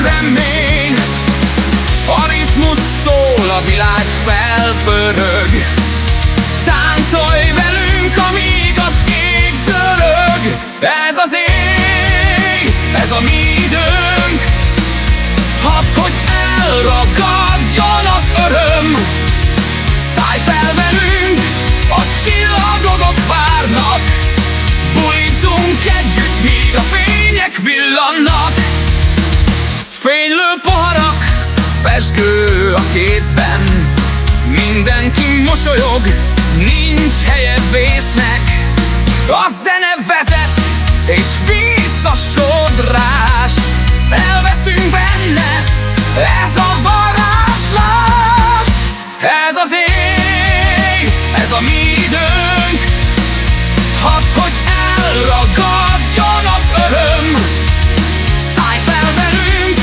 remény. A ritmus szól, a világ felpörög. Táncolj velünk, amíg az ég zörög. Ez az éj, ez a mi időnk. Hadd, hogy elragadjon az öröm. Szállj fel velünk, a csillagok várnak. Bulizzunk együtt, míg a fények villannak. Fénylő poharak, pezsgő a kézben. Mindenki mosolyog, nincs helye vésznek. A zene vezet, és visszasodrás. Elveszünk benne, ez a varázslás. Ez az éj, ez a mi időnk. Hadd, hogy elragadjon az öröm. Szállj fel velünk,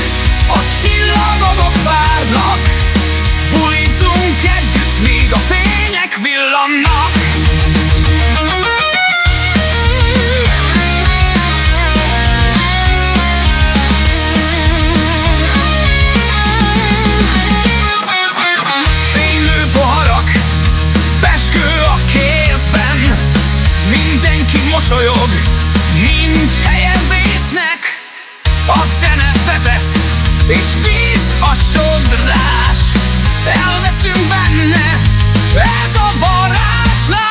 a csillagok várnak. Bulizzunk együtt, míg a fények villannak. Fénylő poharak, pezsgő a kézben. Mindenki mosolyog, nincs helye vésznek. A zene vezet, és víz a sodrás. Elveszünk benne, ez a varázslás.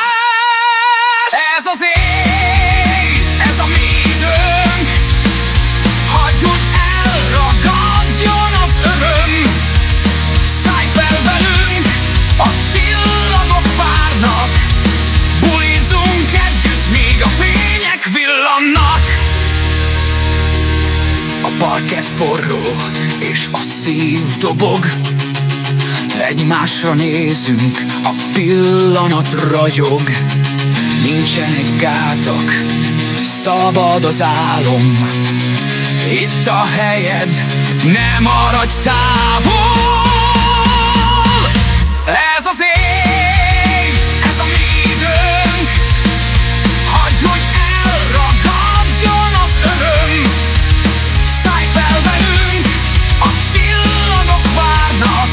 Ez az éj, ez a mi időnk. Hagyj, hogy elragadjon az öröm. Szállj fel velünk, a csillagok várnak. Bulizzunk együtt, míg a fények villannak. A parkett forró, és a szív dobog. Egymásra nézünk, a pillanat ragyog. Nincsenek gátak, szabad az álom. Itt a helyed, ne maradj távol. Ez az éj, ez a mi időnk. Hagyj, hogy elragadjon az öröm. Szállj fel velünk, a csillagok várnak.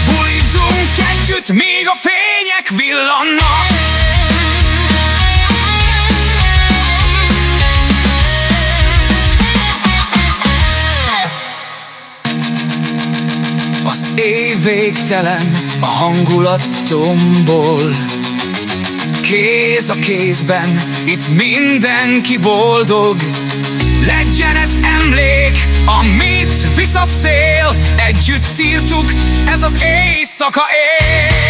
Bulizzunk együtt, míg a fények villannak. Az éj végtelen, a hangulat tombol. Kéz a kézben, itt mindenki boldog. Legyen ez emlék, amit visz a szél. Együtt írtuk, ez az éjszaka él.